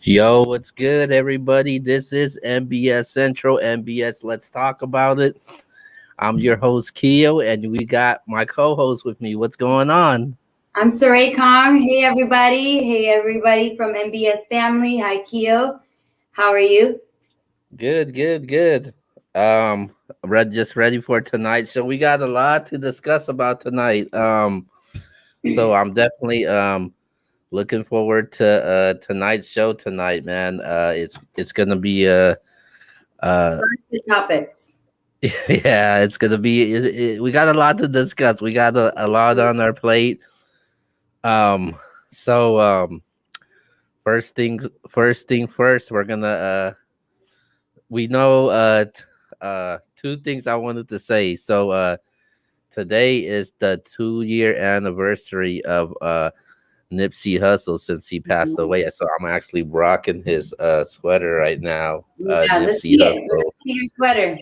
Yo, what's good, everybody? This is MBS Central. MBS, let's talk about it. I'm your host, Keo, and we got my co host with me. What's going on? I'm Saray Kong. Hey everybody. Hey everybody from MBS family. Hi Keo. How are you? Good, good, good. Um, just ready for tonight. So we got a lot to discuss about tonight. So I'm definitely looking forward to tonight's show tonight, man. It's gonna be The topics. yeah, it's gonna be. We got a lot to discuss. We got a lot on our plate. Um, so first thing first. We're gonna we know two things I wanted to say. So today is the 2 year anniversary of Nipsey Hussle since he passed away. So I'm actually rocking his sweater right now. Yeah, let's Nipsey see it. Hussle. Let's see your sweater.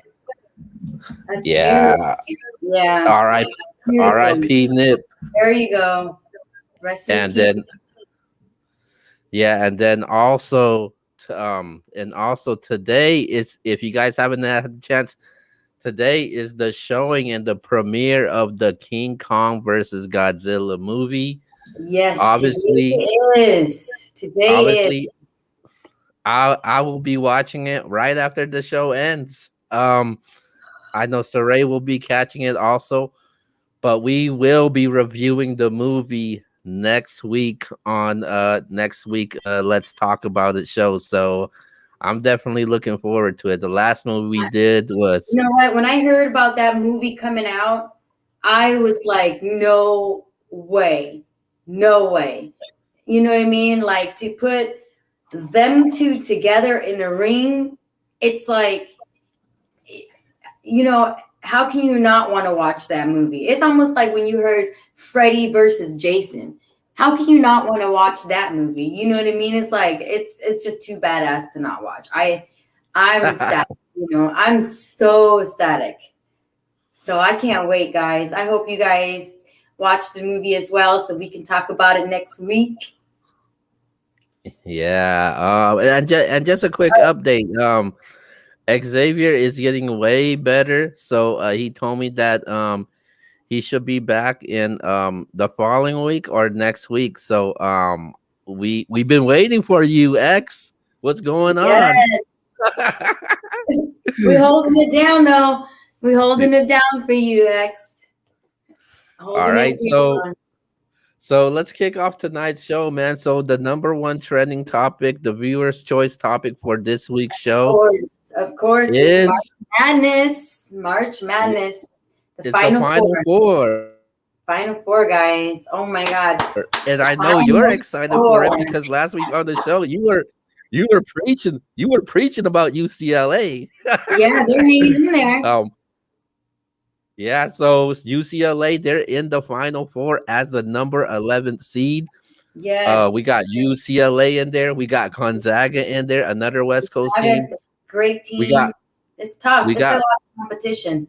That's beautiful. Yeah. Yeah, R.I.P. beautiful. R.I.P. Nip. There you go. Rest in And peace. then yeah, and also today is, if you guys haven't had a chance, today is the showing and the premiere of the King Kong versus Godzilla movie. Yes, Obviously, today is. Today is. obviously, I will be watching it right after the show ends. I know Saray will be catching it also, but we will be reviewing the movie next week on Let's Talk About It show. So I'm definitely looking forward to it. The last movie we did was You know what? When I heard about that movie coming out, I was like, no way. No way. You know what I mean? Like to put them two together in a ring, it's like, how can you not want to watch that movie? It's almost like when you heard Freddy versus Jason. How can you not want to watch that movie? You know what I mean? It's like it's just too badass to not watch. I'm ecstatic. I'm so ecstatic. So I can't wait, guys. I hope you guys watch the movie as well, so we can talk about it next week. yeah. And just a quick update. Xavier is getting way better. So he told me that he should be back in the following week or next week. So we've been waiting for you, X. What's going on? Yes, we're holding it down, though. We're holding it down for you, X. All Holding it right, down. so let's kick off tonight's show, man. So the number one trending topic, the viewers' choice topic for this week's show Of course, it's March is Madness. March Madness. The it's the Final final Four. four. Final Four, guys. Oh my God. And I know you're Final excited for it Four. because last week on the show you were preaching about UCLA. Yeah, they're hanging in there. Yeah, so UCLA, they're in the final four as the number 11th seed. Yes. We got UCLA in there. We got Gonzaga in there, another West Coast team. Great We team. got It's tough. we It's a got lot of competition.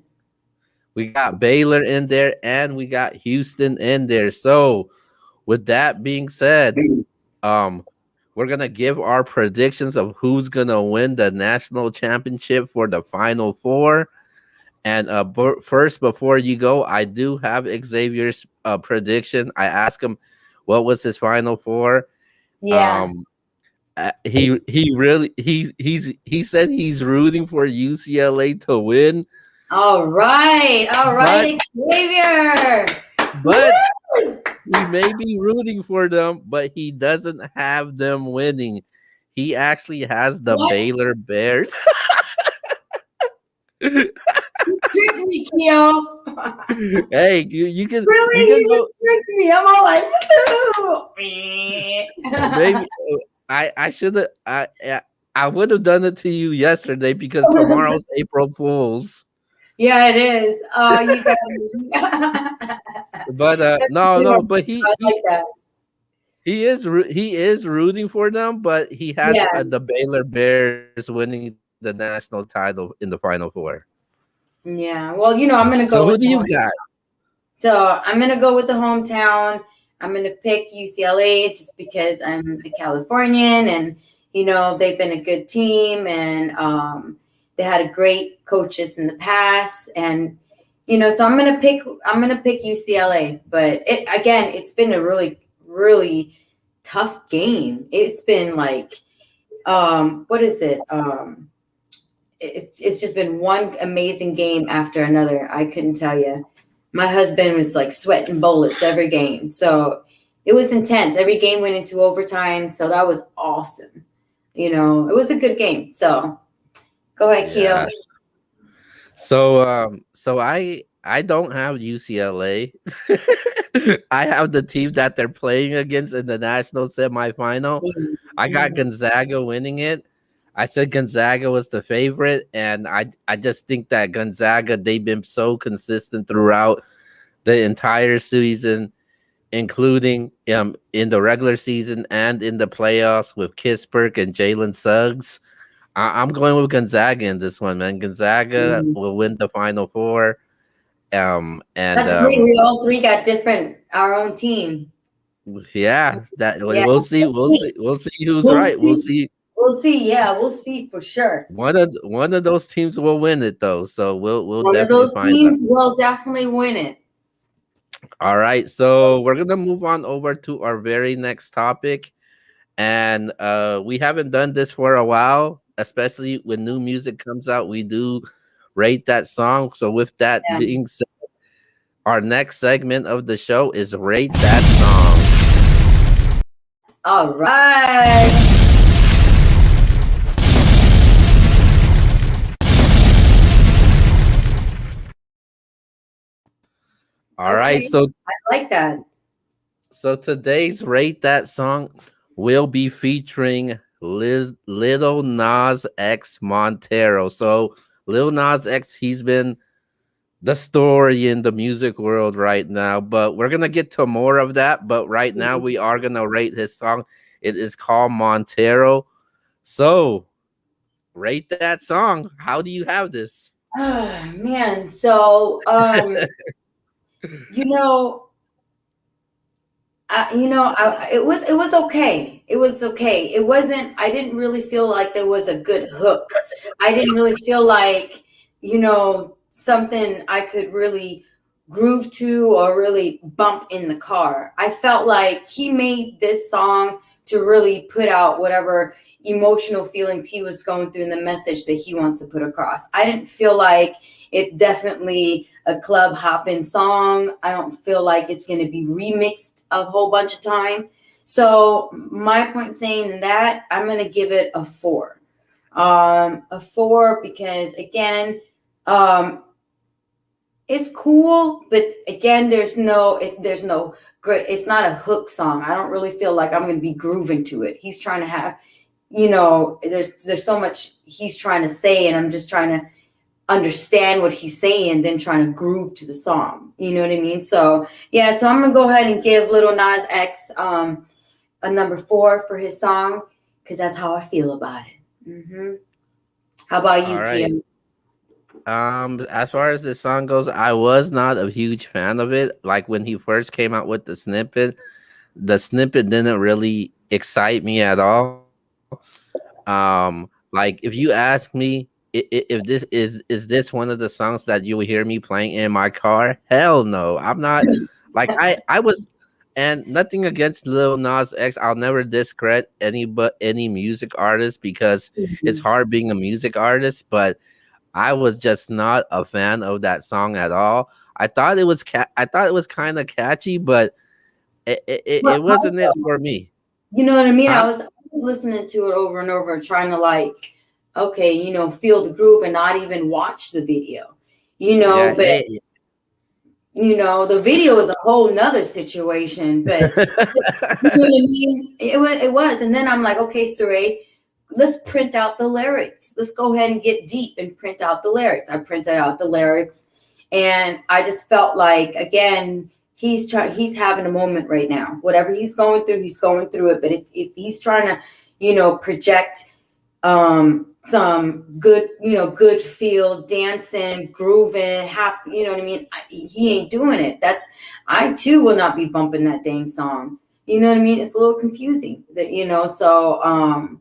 we got Baylor in there, and we got Houston in there. So, with that being said, um, we're gonna give our predictions of who's gonna win the national championship for the Final Four. And first, before you go, I do have Xavier's prediction. I asked him what was his Final Four. Yeah. He said he's rooting for UCLA to win. All right, but Xavier. but he may be rooting for them, but he doesn't have them winning. He actually has the Baylor Bears. Tricked me, Keo. Hey, you can Really? you can You go. just tricked me. I'm all like, Maybe I should have I would have done it to you yesterday because tomorrow's April Fools. Yeah, it is. Oh, you guys. But no, but he I like that. he is rooting for them, but he has Yes. the Baylor Bears winning the national title in the Final Four. Yeah. Well, I'm gonna So go who with do you got? So I'm gonna go with the hometown. I'm gonna pick UCLA just because I'm a Californian, and You know, they've been a good team, and they had a great coaches in the past, and you know, so I'm gonna pick UCLA. But it's been a really tough game. It's been like what is it? It's just been one amazing game after another. I couldn't tell you. My husband was like sweating bullets every game. So it was intense. Every game went into overtime. So that was awesome. You know, it was a good game. So go ahead, Keo. Yes. So I don't have UCLA. I have the team that they're playing against in the national semifinal. I got Gonzaga winning it. I said Gonzaga was the favorite, and I just think that Gonzaga, they've been so consistent throughout the entire season, including in the regular season and in the playoffs with Kispert and Jalen Suggs. I'm going with Gonzaga in this one, man. Gonzaga will win the Final Four. And That's great. We all three got our own team. yeah, we'll see. We'll see who's right. We'll see. We'll see. Yeah, we'll see for sure. One of those teams will win it though. So we'll one definitely of those find teams out. will definitely win it. All right, so we're gonna move on over to our very next topic, and we haven't done this for a while, especially when new music comes out. We do rate that song. So with that being said, our next segment of the show is Rate That Song. All right. All right, so I like that. So today's Rate That Song will be featuring Lil Nas X Montero. So Lil Nas X, he's been the story in the music world right now, but we're gonna get to more of that. But right now we are gonna rate his song. It is called Montero. So rate that song. How do you have this? Oh, man. So you know, it was okay. It was okay. It wasn't. I didn't really feel like there was a good hook. I didn't really feel like something I could really groove to or really bump in the car. I felt like he made this song to really put out whatever emotional feelings he was going through and the message that he wants to put across. I didn't feel like it's definitely a club hopping song. I don't feel like it's going to be remixed a whole bunch of time. So my point saying that, I'm going to give it a 4. A 4 because again, it's cool, but again, there's no great. It's not a hook song. I don't really feel like I'm going to be grooving to it. He's trying to have, there's so much he's trying to say, and I'm just trying to understand what he's saying, then trying to groove to the song. You know what I mean? So yeah, so I'm gonna go ahead and give Lil Nas X a number 4 for his song because that's how I feel about it. How about you, Kim? As far as the song goes, I was not a huge fan of it. Like when he first came out with the snippet didn't really excite me at all. Like if you ask me if this is this one of the songs that you will hear me playing in my car, hell no. I'm not. Like I was, and nothing against Lil Nas X. I'll never discredit any music artist because it's hard being a music artist, but I was just not a fan of that song at all. I thought it was kind of catchy, but it wasn't it for me. You know what I mean? I was listening to it over and over, trying to feel the groove and not even watch the video. But the video is a whole nother situation. But you know what I mean? It was, and then I'm like, okay, Saray, let's print out the lyrics. Let's go ahead and get deep and print out the lyrics. I printed out the lyrics, and I just felt like, again, he's having a moment right now. Whatever he's going through it. But if he's trying to, project some good feel, dancing, grooving, happy, you know what I mean? He ain't doing it. I too will not be bumping that dang song. You know what I mean? It's a little confusing that, so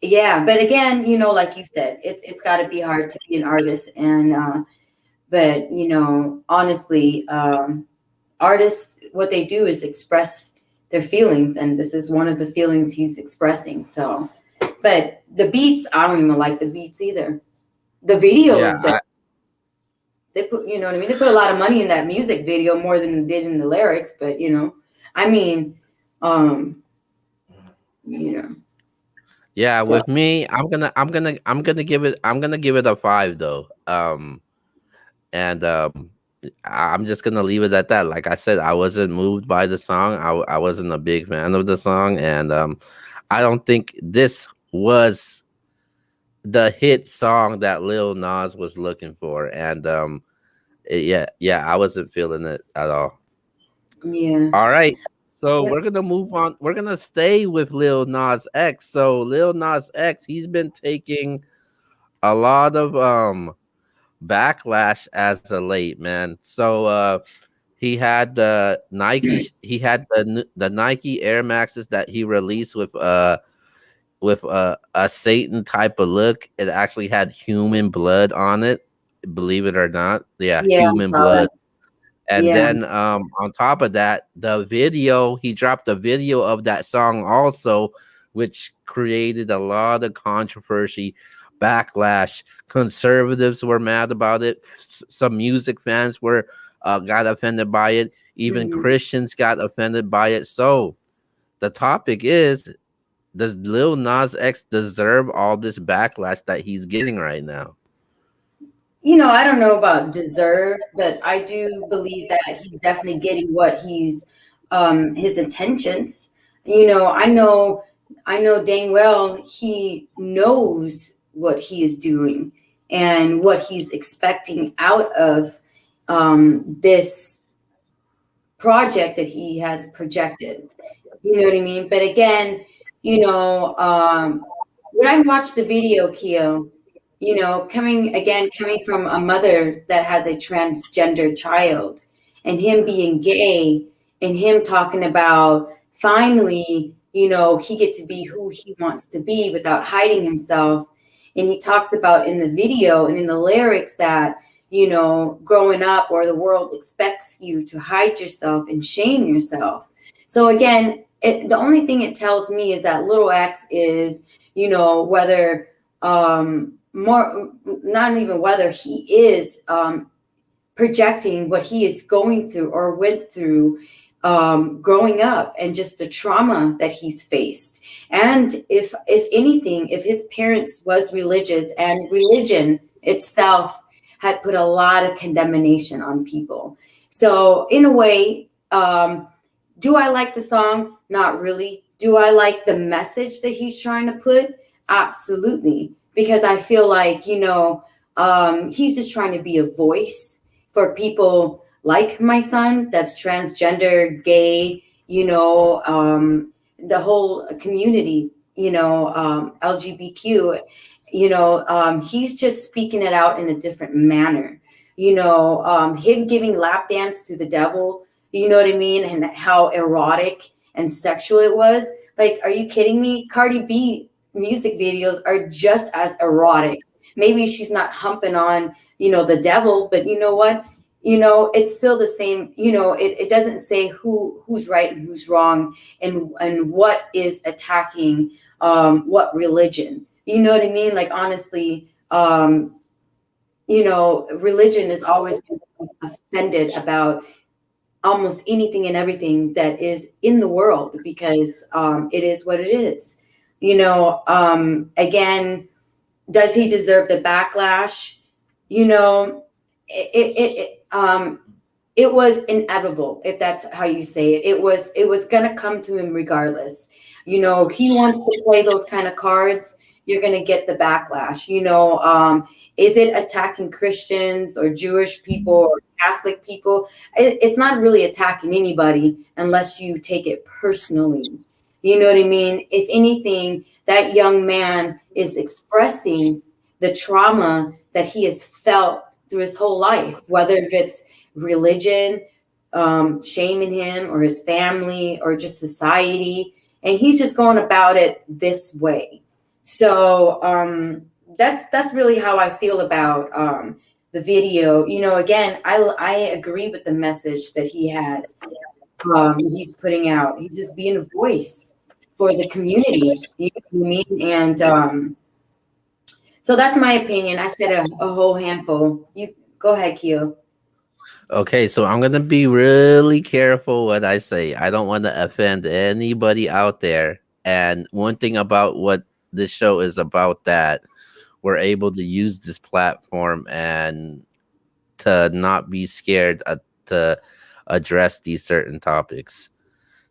Yeah, but again, like you said, it's got to be hard to be an artist, and but honestly, artists, what they do is express their feelings, and this is one of the feelings he's expressing. So, but the beats, I don't even like the beats either. The video is dope. They put, what I mean? They put a lot of money in that music video, more than they did in the lyrics, but I mean, Yeah, so, with me, I'm gonna give it a 5 though. And I'm just gonna leave it at that. Like I said, I wasn't moved by the song. I wasn't a big fan of the song, and I don't think this was the hit song that Lil Nas was looking for. And yeah, I wasn't feeling it at all. Yeah. All right. So we're gonna move on. We're gonna stay with Lil Nas X. So Lil Nas X, he's been taking a lot of backlash as of late, man. So he had the Nike, he had the Nike Air Maxes that he released with a Satan type of look. It actually had human blood on it, believe it or not. Yeah, human blood. And then on top of that, the video, he dropped a video of that song also, which created a lot of controversy, backlash. Conservatives were mad about it. Some music fans were got offended by it. Even Christians got offended by it. So the topic is, does Lil Nas X deserve all this backlash that he's getting right now? I don't know about deserve, but I do believe that he's definitely getting what he's his intentions. I know dang well he knows what he is doing and what he's expecting out of this project that he has projected. You know what I mean? But again, when I watched the video, Keo, coming from a mother that has a transgender child, and him being gay, and him talking about finally, he gets to be who he wants to be without hiding himself. And he talks about in the video and in the lyrics that, growing up, or the world expects you to hide yourself and shame yourself. So again, the only thing it tells me is that Little X is, whether more, not even whether he is projecting what he is going through or went through growing up, and just the trauma that he's faced. And if anything, if his parents was religious, and religion itself had put a lot of condemnation on people. So in a way, do I like the song? Not really. Do I like the message that he's trying to put? Absolutely. Because I feel like, he's just trying to be a voice for people like my son that's transgender, gay, the whole community, LGBTQ, he's just speaking it out in a different manner. Him giving lap dance to the devil, you know what I mean? And how erotic and sexual it was. Like, are you kidding me? Cardi B music videos are just as erotic. Maybe she's not humping on, the devil, but you know what? It's still the same. It doesn't say who's right and who's wrong, and what is attacking what religion. You know what I mean? Like, honestly, religion is always offended about almost anything and everything that is in the world, because it is what it is. Again, does he deserve the backlash? It was inevitable, if that's how you say it. It was gonna come to him regardless. He wants to play those kind of cards, you're gonna get the backlash. Is it attacking Christians or Jewish people or Catholic people? It's not really attacking anybody unless you take it personally. You know what I mean? If anything, that young man is expressing the trauma that he has felt through his whole life, whether it's religion shaming him, or his family, or just society. And he's just going about it this way. So that's really how I feel about the video. You know, again, I agree with the message that he has. He's putting out. He's just being a voice for the community. You know what I mean? And so that's my opinion. I said a whole handful. You go ahead, Keo. Okay, so I'm gonna be really careful what I say. I don't want to offend anybody out there. And one thing about what this show is about, that we're able to use this platform and to not be scared to address these certain topics.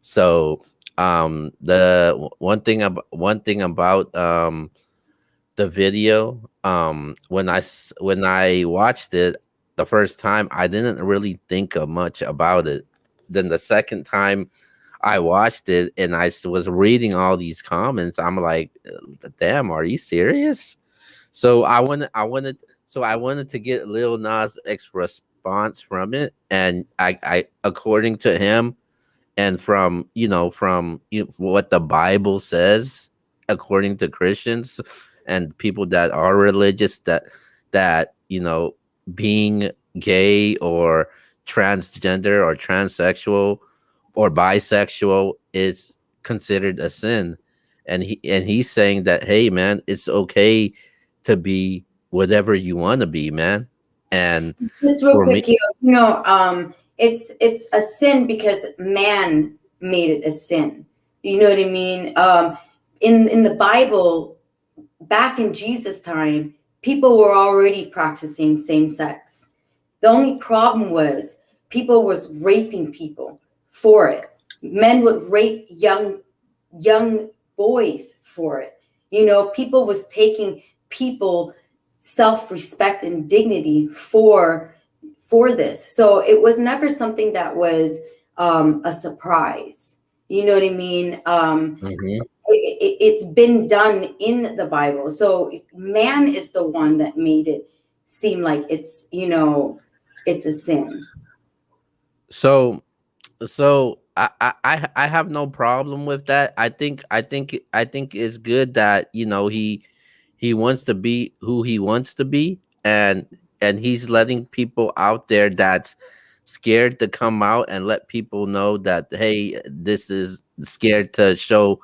So the one thing about the video, when I watched it the first time, I didn't really think of much about it. Then the second time I watched it and was reading all these comments, I'm like, damn, are you serious? So I wanted to get Lil Nas X response from it, and I according to him, and from what the Bible says, according to Christians and people that are religious, that being gay or transgender or transsexual or bisexual is considered a sin. And he's saying that, hey man, it's okay to be whatever you want to be, man. And Just real for me, quick, Keo, it's a sin because man made it a sin. You know what I mean? In the Bible, back in Jesus' time, people were already practicing same sex. The only problem was people was raping people for it. Men would rape young boys for it. You know, people was taking people self-respect and dignity for this. So it was never something that was a surprise. You know what I mean? Mhm. It's been done in the Bible. So man is the one that made it seem like it's a sin. So I have no problem with that. I think it's good that he wants to be who he wants to be, and he's letting people out there that's scared to come out and let people know that, hey, this is scared to show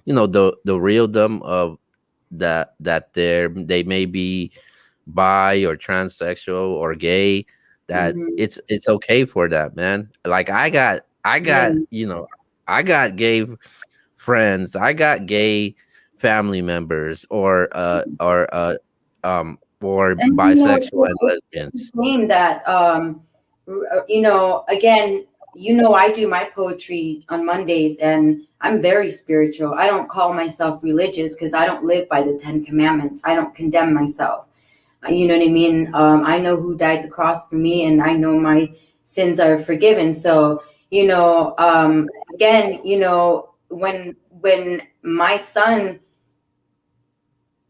the real them of that they may be bi or transsexual or gay, that Mhm. it's okay for that, man. Like I got Yeah. I got gay friends, I got gay family members, or And bisexual and it's lesbians. a shame that again, I do my poetry on Mondays, and I'm very spiritual. I don't call myself religious because I don't live by the Ten Commandments. I don't condemn myself. You know what I mean? I know who died the cross for me, and I know my sins are forgiven. So, again, when my son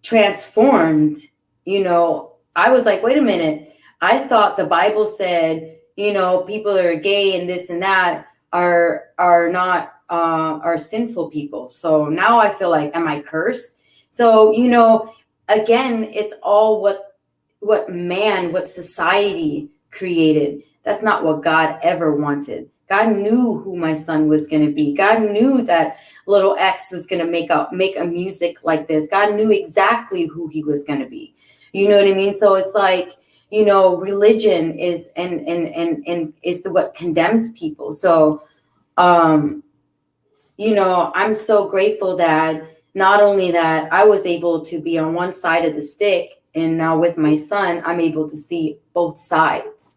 transformed, I was like, wait a minute. I thought the Bible said, people that are gay and this and that are not are sinful people. So now I feel like, am I cursed? So, again, it's all what society created. That's not what God ever wanted. God knew who my son was going to be. God knew that little X was going to make a music like this. God knew exactly who he was going to be. You know what I mean? So it's like, religion is and is what condemns people. So um I'm so grateful that not only that I was able to be on one side of the stick, and now with my son, I'm able to see both sides.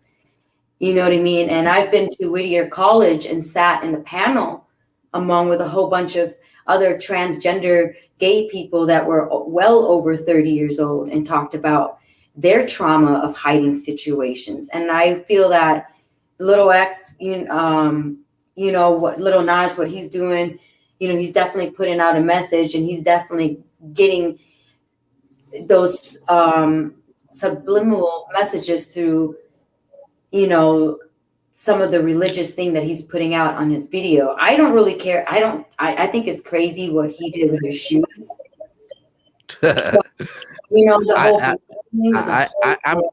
You know what I mean? And I've been to Whittier College and sat in a panel among with a whole bunch of other transgender gay people that were well over 30 years old and talked about their trauma of hiding situations. And I feel that little X, what little Nas, what he's doing, he's definitely putting out a message, and he's definitely getting those subliminal messages through, some of the religious thing that he's putting out on his video. I don't really care. I think it's crazy what he did with his shoes. So, you know, the whole I, thing was a whole.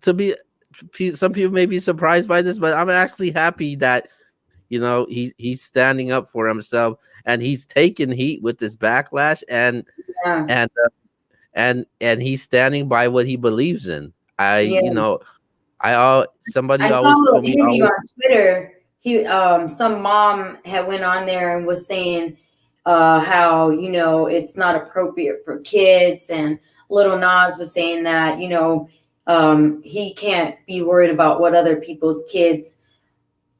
to be. Some people may be surprised by this, but I'm actually happy that he's standing up for himself and he's taking heat with this backlash Yeah, and and he's standing by what he believes in. I yeah. you know I all somebody I saw a always little told me interview always. on Twitter. Some mom had went on there and was saying how, you know, it's not appropriate for kids, and Little Nas was saying that, you know, he can't be worried about what other people's kids.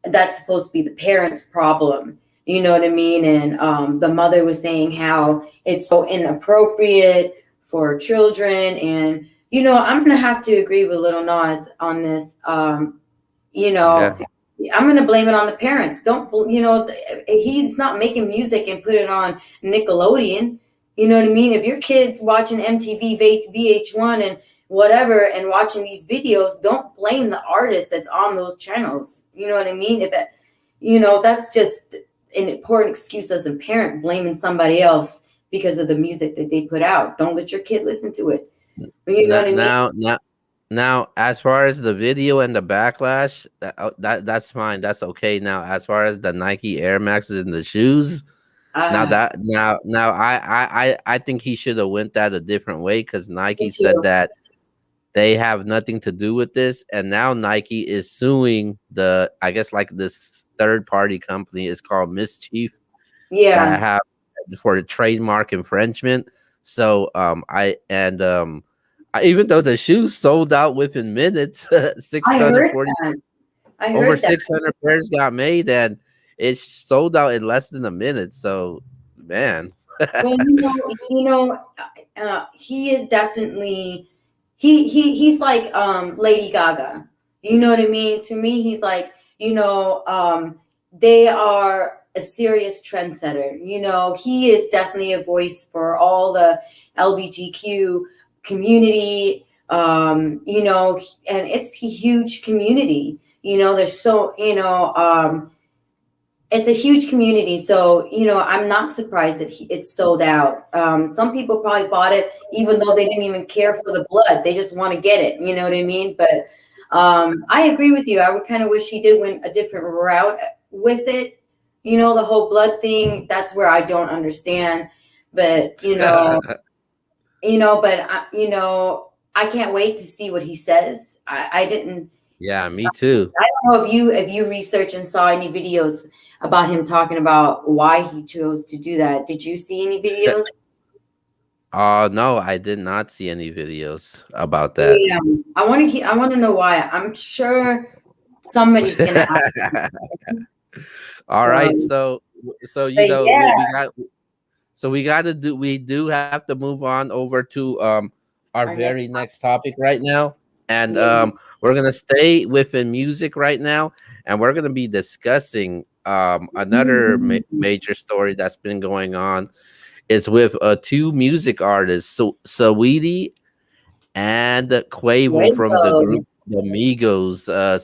That's supposed to be the parents' problem. You know what I mean? And the mother was saying how it's so inappropriate for children. And, you know, I'm going to have to agree with Little Nas on this. You know, Yeah, I'm going to blame it on the parents. Don't, you know, he's not making music and put it on Nickelodeon. You know what I mean? If your kid's watching MTV, VH1 and whatever and watching these videos, don't blame the artist that's on those channels. You know what I mean? If it, you know, that's just an important excuse as a parent, blaming somebody else because of the music that they put out. Don't let your kid listen to it. You know what I mean? now, as far as the video and the backlash, that's fine. That's okay. Now, as far as the Nike Air Maxes and the shoes, Uh, now I think he should have went that a different way because Me Nike said too. that they have nothing to do with this, and now Nike is suing the I guess like this third party company is called Mischief that Yeah. have for the trademark infringement. So even though the shoes sold out within minutes, I heard 640 that. I over heard that. 600 pairs got made, and it sold out in less than a minute. So, man, Well, he is definitely he's like Lady Gaga. You know what I mean? To me, he's like, they are a serious trendsetter. You know, he is definitely a voice for all the LGBTQ community. And it's a huge community. You know, there's so it's a huge community, so I'm not surprised that it's sold out. Some people probably bought it even though they didn't even care for the blood, they just want to get it, you know what I mean? But I agree with you. I would kind of wish he did went a different route with it. The whole blood thing, that's where I don't understand. But I can't wait to see what he says. I didn't yeah, me too. I don't know if you researched and saw any videos about him talking about why he chose to do that. Did you see any videos? Oh no, I did not see any videos about that. Yeah, I want to know why. I'm sure somebody's gonna ask. All right, Um, so but yeah, we do have to move on over to our our next, very next topic right now, and yeah. we're gonna stay within music right now, and we're gonna be discussing another major story that's been going on. It's with two music artists, Saweetie and Quavo from the Rainbow. group the Migos.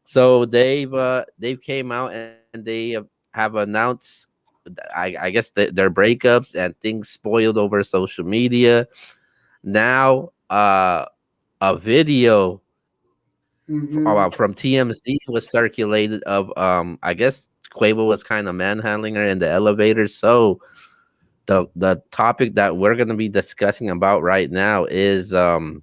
So they've came out and they have announced, I guess their breakups and things spoiled over social media. Now, a video Hmm. from TMZ was circulated of I guess Quavo was kind of manhandling her in the elevator. So the topic that we're gonna be discussing about right now is um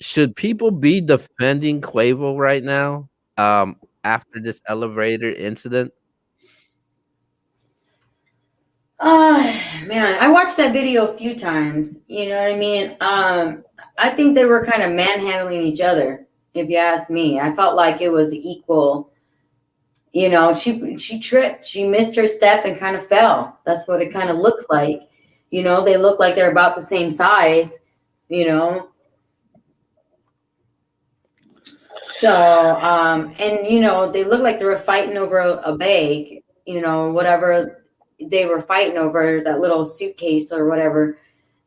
should people be defending Quavo right now after this elevator incident? Man, I watched that video a few times. You know what I mean? I think they were kind of manhandling each other. If you ask me, I felt like it was equal. She tripped, she missed her step and kind of fell. That's what it kind of looks like. They look like they're about the same size. You know, and they look like they were fighting over a bag. Whatever they were fighting over, that little suitcase or whatever.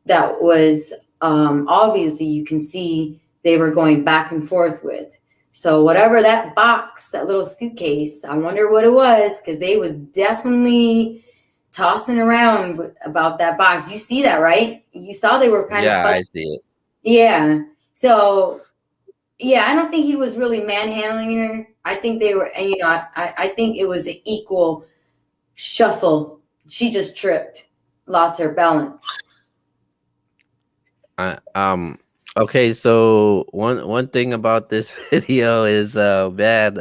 That was obviously you can see they were going back and forth with. So whatever that box, that little suitcase, I wonder what it was, because they was definitely tossing around about that box. You see that, right? You saw they were kind of Yeah, I fussing. see it. Yeah. So yeah, I don't think he was really manhandling her. I think they were, and I think it was an equal shuffle. She just tripped, lost her balance. Okay, so one thing about this video is bad.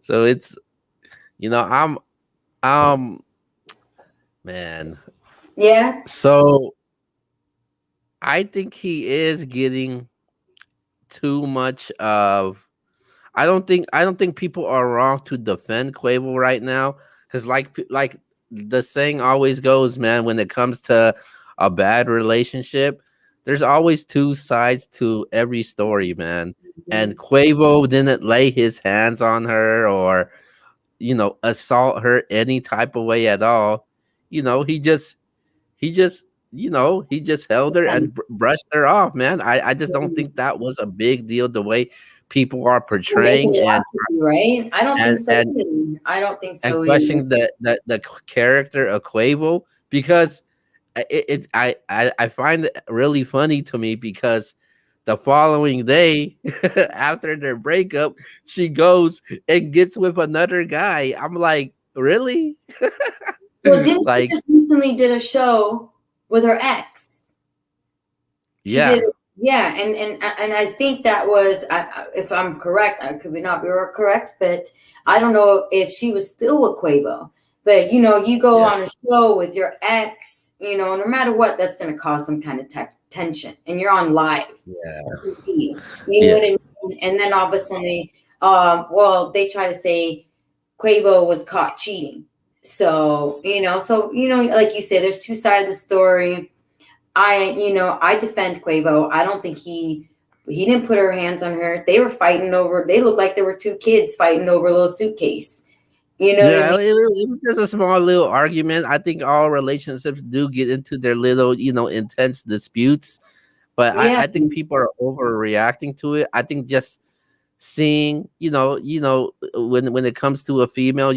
So it's I'm man. Yeah. So I think he is getting too much of. I don't think people are wrong to defend Quavo right now, because like the saying always goes, man. When it comes to a bad relationship, there's always two sides to every story, man. And Quavo didn't lay his hands on her or assault her any type of way at all. He just held her and brushed her off, man. I just don't think that was a big deal the way people are Making portraying it and out to be, right? I don't think and so and either. I don't think and so either. questioning the character of Quavo, because I find it really funny to me, because the following day after their breakup, she goes and gets with another guy. I'm like, really? Well, didn't she Like, just recently did a show with her ex? She did, yeah. yeah, and I think that was, if I'm correct, I could be not be correct, but I don't know if she was still with Quavo. But you go Yeah. on a show with your ex, no matter what, that's going to cause some kind of tension, and you're on live. Yeah. You know Yeah. what I mean? And then all of a sudden, well, they try to say Quavo was caught cheating. So like you said, there's two sides of the story. I defend Quavo. I don't think he didn't put her hands on her. They were fighting over. They looked like there were two kids fighting over a little suitcase. You know what I Yeah, mean? it was just a small little argument. I think all relationships do get into their little, intense disputes, but Yeah. I think people are overreacting to it. I think just seeing, when it comes to a female,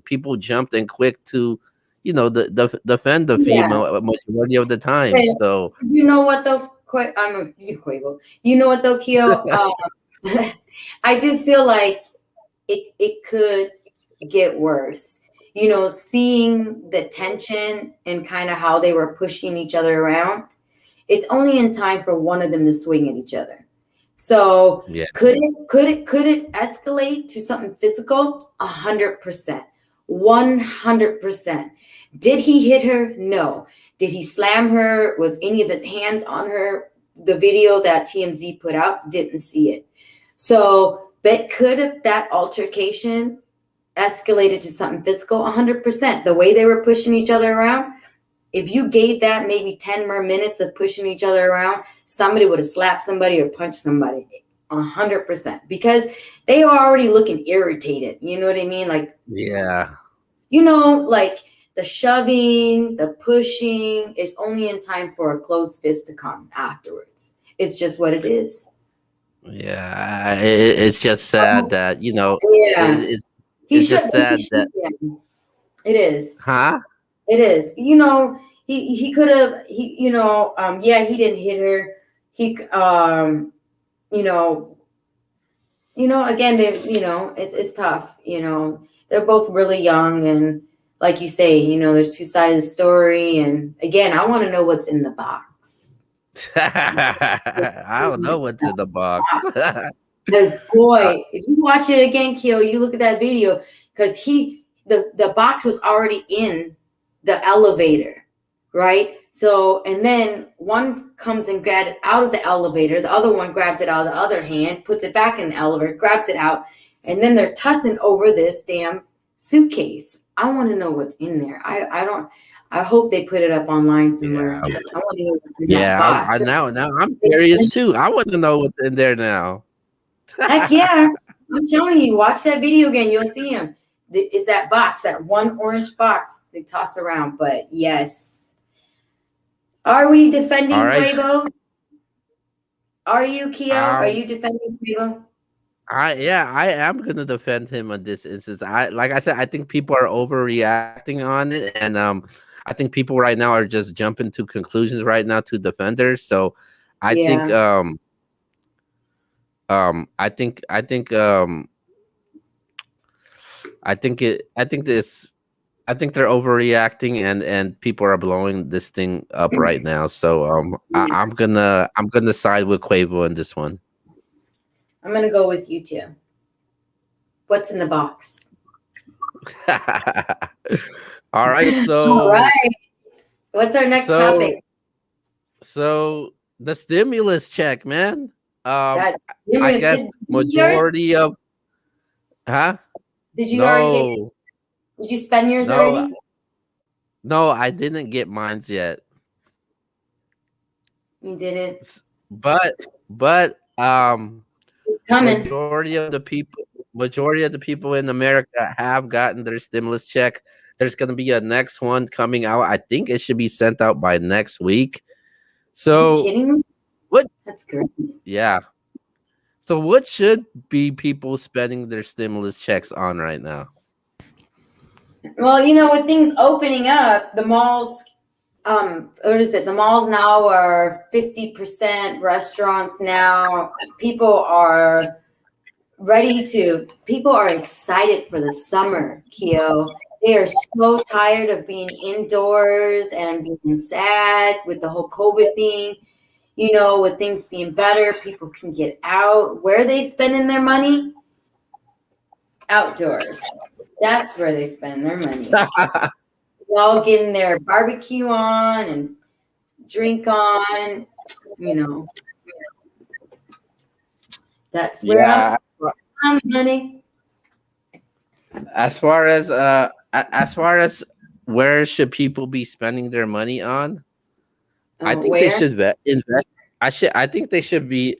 people jumped and quick to, the defend the Yeah. female majority of the time. But So you know what though? Quavo. You know what though, Keo? I do feel like it could get worse. Seeing the tension and kind of how they were pushing each other around, it's only in time for one of them to swing at each other. So yeah, could it escalate to something physical? 100%. 100%. Did he hit her? No. Did he slam her? Was any of his hands on her? The video that TMZ put out, didn't see it. So, but could that altercation escalated to something physical? 100%. The way they were pushing each other around, if you gave that maybe 10 more minutes of pushing each other around, somebody would have slapped somebody or punched somebody. 100%. Because they are already looking irritated. You know what I mean? Like, yeah, like the shoving, the pushing is only in time for a closed fist to come afterwards. It's just what it is. yeah. It's just sad that Yeah. it's He it's should. just sad He that, should. It is. huh? It is. He could have. Yeah, he didn't hit her. He again, it's tough. They're both really young, and like you say, there's two sides of the story. And again, I want to know what's in the box. I don't know what's in the box. Because boy, if you watch it again, Kyo, you look at that video, because the box was already in the elevator, right? So, and then one comes and grabs it out of the elevator, the other one grabs it out of the other hand, puts it back in the elevator, grabs it out, and then they're tussing over this damn suitcase. I want to know what's in there. I hope they put it up online somewhere. Yeah. I want to know what's in that Yeah, box. now I'm curious too. I want to know what's in there now. Heck yeah. I'm telling you, watch that video again. You'll see him. It's that box, that one orange box they toss around. But yes. Are we defending All right. Quavo? Are you, Keo? Are Um, you defending Quavo? I am gonna defend him on this instance. Like I said, I think people are overreacting on it, and I think people right now are just jumping to conclusions right now to defenders. So I think Yeah. I think I think this I think they're overreacting, and people are blowing this thing up right now. So Yeah. I'm gonna side with Quavo in this one. I'm gonna go with you too. What's in the box? All right, All right. What's our next so topic? so the stimulus check, man. Um, That I stimulus. guess Did yours? majority of huh? Did you already get? No, Did you spend yours no, already? no. I didn't get mines yet. You didn't. But It's coming. majority of the people in America have gotten their stimulus check. There's going to be a next one coming out. I think it should be sent out by next week. Are you So kidding me? what? That's great. Yeah. So what should be people spending their stimulus checks on right now? Well, with things opening up, the malls, what is it? The malls now are 50%, restaurants now. People are people are excited for the summer, Keo. They are so tired of being indoors and being sad with the whole COVID thing. With things being better, people can get out. Where are they spending their money? Outdoors. That's where they spend their money. All getting their barbecue on and drink on. That's where Yeah. I'm money. As far as where should people be spending their money on? I think they Where? should invest. I think they should be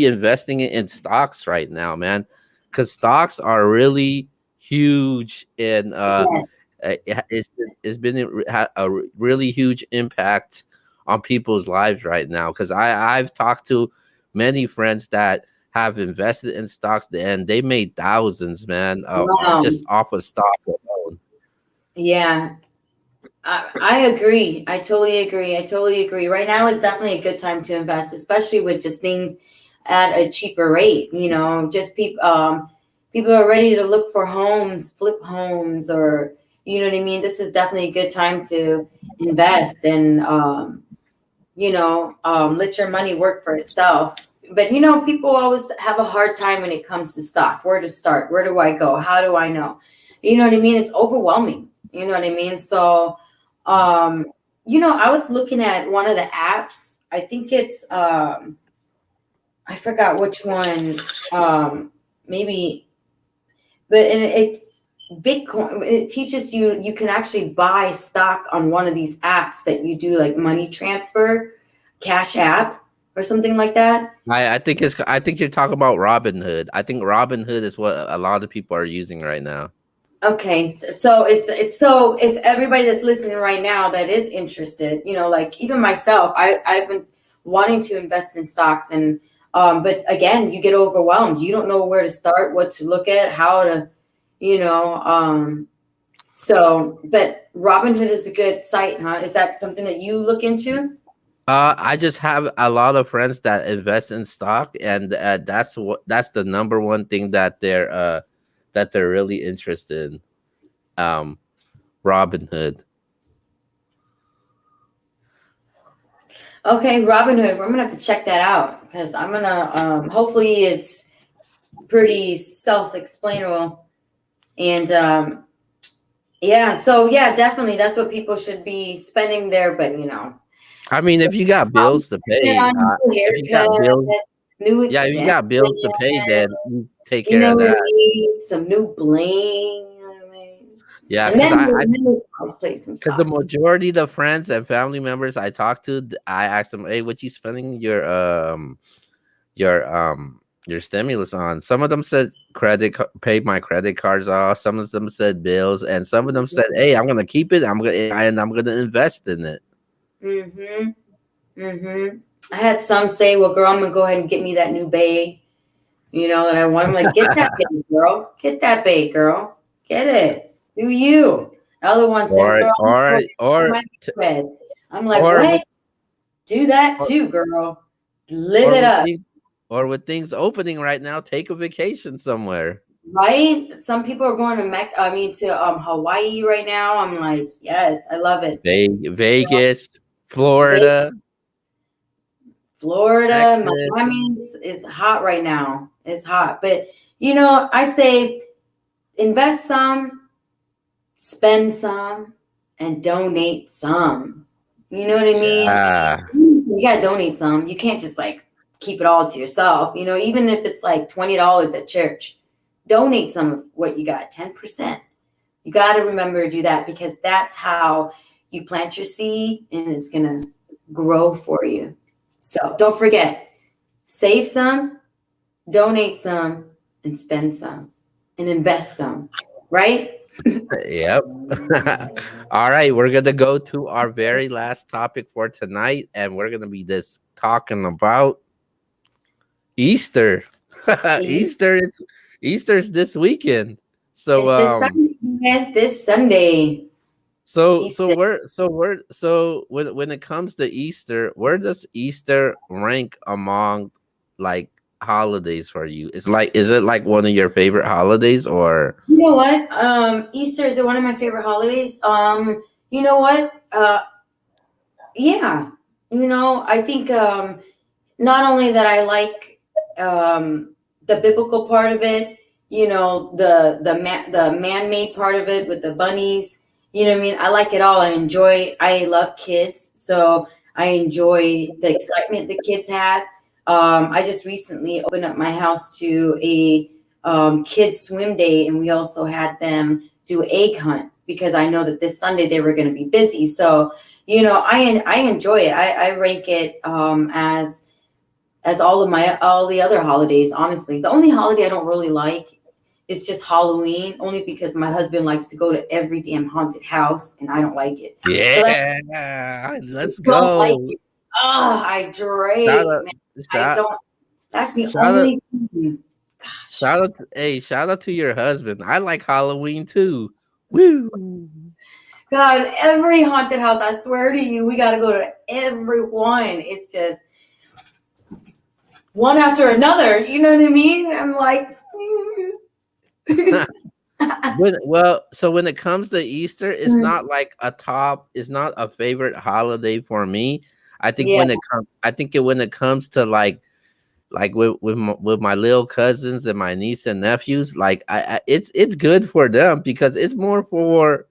investing it in stocks right now, man, because stocks are really huge in Yes. it's been a really huge impact on people's lives right now. Because I've talked to many friends that have invested in stocks and they made thousands, man, Wow. just off of stock alone. Yeah. I agree. I totally agree. I totally agree. Right now is definitely a good time to invest, especially with just things at a cheaper rate. Just people are ready to look for homes, flip homes, or you know what I mean. This is definitely a good time to invest and let your money work for itself. But people always have a hard time when it comes to stock. Where to start? Where do I go? How do I know? You know what I mean? It's overwhelming. You know what I mean? So I was looking at one of the apps. I think it's I forgot which one. Maybe, but Bitcoin. It teaches you can actually buy stock on one of these apps that you do like money transfer, Cash App or something like that. I think you're talking about Robinhood. I think Robinhood is what a lot of people are using right now. Okay, so it's so if everybody that's listening right now that is interested, like even myself, I've been wanting to invest in stocks and but again, you get overwhelmed. You don't know where to start, what to look at, how to, but Robinhood is a good site, huh? Is that something that you look into? I just have a lot of friends that invest in stock, and that's the number one thing that they're really interested in. Robinhood. Okay, Robinhood. We're gonna have to check that out because I'm gonna hopefully it's pretty self-explainable. And yeah, so yeah, definitely that's what people should be spending there. But I mean, if you got bills to pay, if you got bills, new yeah, if you extensions, got bills to pay, then you take you care know of what I that. mean? Some new bling, you know what I mean? Yeah, And because then I'll play some because the stocks. majority of the friends and family members I talk to, I ask them, "Hey, what you spending your your stimulus on?" Some of them said paid my credit cards off. Some of them said bills, and some of them said, "Hey, I'm gonna keep it. I'm gonna invest in it." Mm-hmm. Mm-hmm. I had some say, well, girl, I'm gonna go ahead and get me that new Bay. You know, that I want. I'm like, get that bait, girl. Get that bait, girl. Get it. Do you? The other one said, or girl, I'm or going to or my bed. I'm like, or what? with Do that or, too, girl. Live or it with up. things or with things opening right now, take a vacation somewhere. Right? Some people are going to Hawaii right now. I'm like, yes, I love it. Vegas, Vegas, Florida, Florida, Texas. Miami is hot right now. It's hot. But you know, I say invest some, spend some, and donate some. You know what I mean? Yeah. You gotta donate some. You can't just like keep it all to yourself. You know, even if it's like $20 at church, donate some of what you got, 10%. You got to remember to do that because that's how you plant your seed and it's gonna grow for you. So don't forget, save some, donate some, and spend some, and invest some. Right? Yep. All right, we're gonna go to our very last topic for tonight, and we're gonna be this talking about Easter. It's Easter's this weekend. So this Sunday, man. This Sunday, Easter. when it comes to Easter, where does Easter rank among like holidays for you? Is it like one of your favorite holidays or You know what? Easter is one of my favorite holidays. You know what? Yeah. You know, I think not only that I like the biblical part of it, you know, the man-made part of it with the bunnies. You know what I mean? I like it all. I love kids, so I enjoy the excitement the kids had. I just recently opened up my house to a kids swim day, and we also had them do egg hunt because I know that this Sunday they were going to be busy. So, you know, I enjoy it. I rank it as all the other holidays. Honestly, the only holiday I don't really like is just Halloween, only because my husband likes to go to every damn haunted house, and I don't like it. So that's yeah, I let's don't like go. it. Oh, I Shout Drake, out, man. I shout, don't. That's the shout out, only thing. Gosh. shout out to your husband. I like Halloween too. Woo! God, every haunted house, I swear to you, we got to go to every one. It's just one after another. You know what I mean? I'm like, So when it comes to Easter, it's not a favorite holiday for me. yeah, I think when it comes to with my little cousins and my niece and nephews, it's good for them because it's more for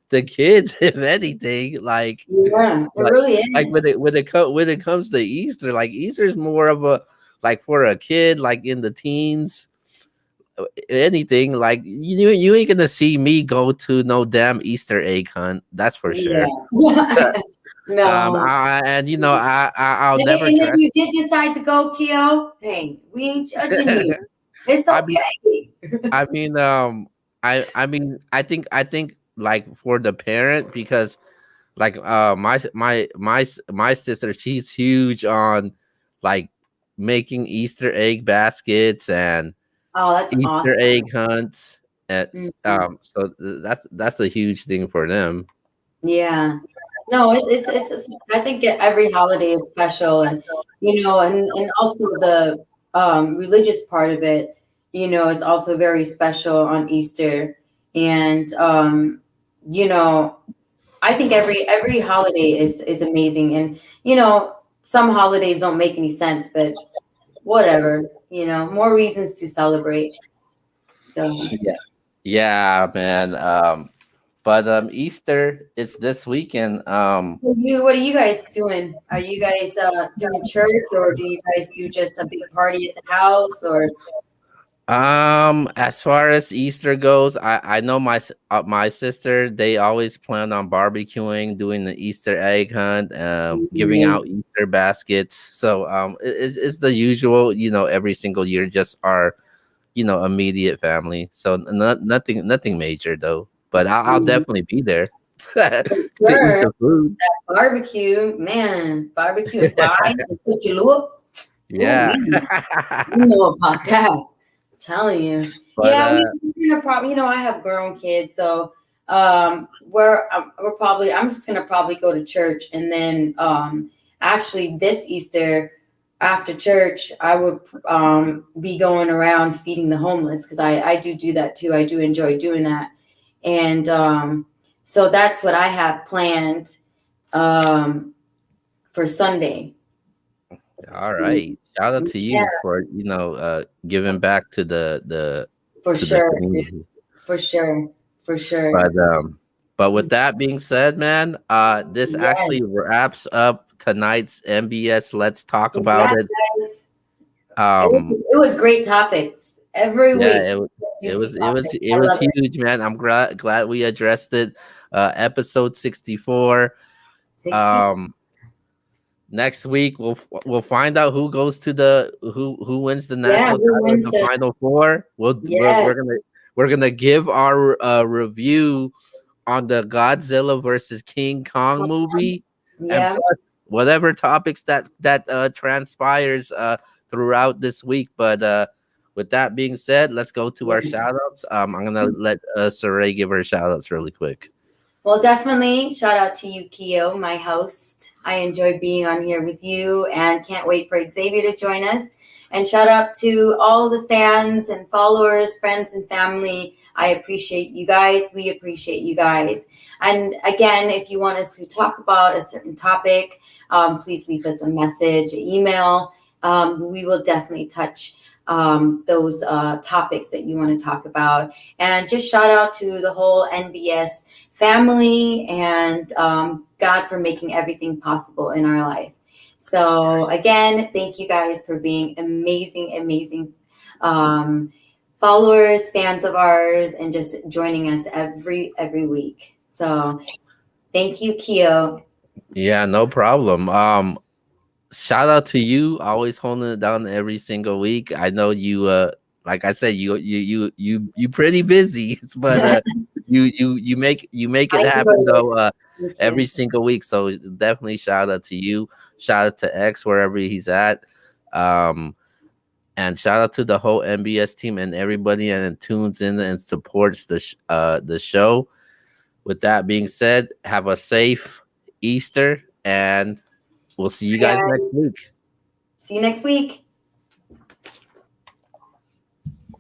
the kids, if anything. yeah, it Like really like is. when it comes to Easter, like Easter is more of a like for a kid, like in the teens, anything. Like you ain't gonna see me go to no damn Easter egg hunt. That's for sure. Yeah. No. And I'll And never if dress. you did decide to go, Keo, hey, we ain't judging you. It's I mean, okay. I mean, I think like for the parent because my sister, she's huge on like making Easter egg baskets and Oh, that's Easter awesome. egg hunts. It's Mhm. that's a huge thing for them. Yeah. No, I think every holiday is special, and you know, and also the religious part of it. You know, it's also very special on Easter, and you know, I think every holiday is amazing, and you know, some holidays don't make any sense, but whatever. You know, more reasons to celebrate. So, Yeah, yeah, man. But Easter is this weekend. what are you guys doing? Are you guys doing church, or do you guys do just a big party at the house, or? As far as Easter goes, I know my sister, they always plan on barbecuing, doing the Easter egg hunt, giving Nice. out Easter baskets. So it's the usual, every single year, just our immediate family. So nothing major though. But I'll definitely be there to eat Sure. the food. Barbecue, man, barbecue and pies and put your look. Ooh, Yeah. we know about that. Telling you. But Yeah, we're gonna probably, I have grown kids, so we're probably, I'm just gonna probably go to church, and then actually this Easter after church I would be going around feeding the homeless, because I do that too. I do enjoy doing that. And so that's what I have planned for Sunday. all right. Shout out to Yeah, you for giving back to the for to the sure, dude. community. For sure, for sure. But with that being said, man, this actually Yes. wraps up tonight's MBS. Let's talk about Congrats, it. guys. Um, It was great topics every yeah, week. it Juicy was it was topics. it I was love it. huge, man. I'm glad we addressed it. Episode 64. 60. Um, next week we'll find out who goes to the who wins the Yeah, national who title in wins the the final four. yes. We're gonna give our review on the Godzilla versus King Kong movie, and Yeah. plus whatever topics that transpires throughout this week. But with that being said, let's go to our Yeah. shout outs. I'm gonna let Saray give her shout outs really quick. Well, definitely shout out to you, Keo, my host. I enjoy being on here with you and can't wait for Xavier to join us. And shout out to all the fans and followers, friends and family. I appreciate you guys. We appreciate you guys. And again, if you want us to talk about a certain topic, please leave us a message, email. We will definitely touch those topics that you want to talk about. And just shout out to the whole NBS family and God for making everything possible in our life. So again, thank you guys for being amazing followers, fans of ours, and just joining us every week. So thank you, Keo. Yeah, no problem. Shout out to you, always holding it down every single week. I know you like I said, you pretty busy, but you make I it happen enjoy though this. Thank every you. single week. So definitely shout out to you. Shout out to X wherever he's at. Um and shout out to the whole MBS team and everybody and tunes in and supports the show. With that being said, have a safe Easter and we'll see you guys And next week. see you next week.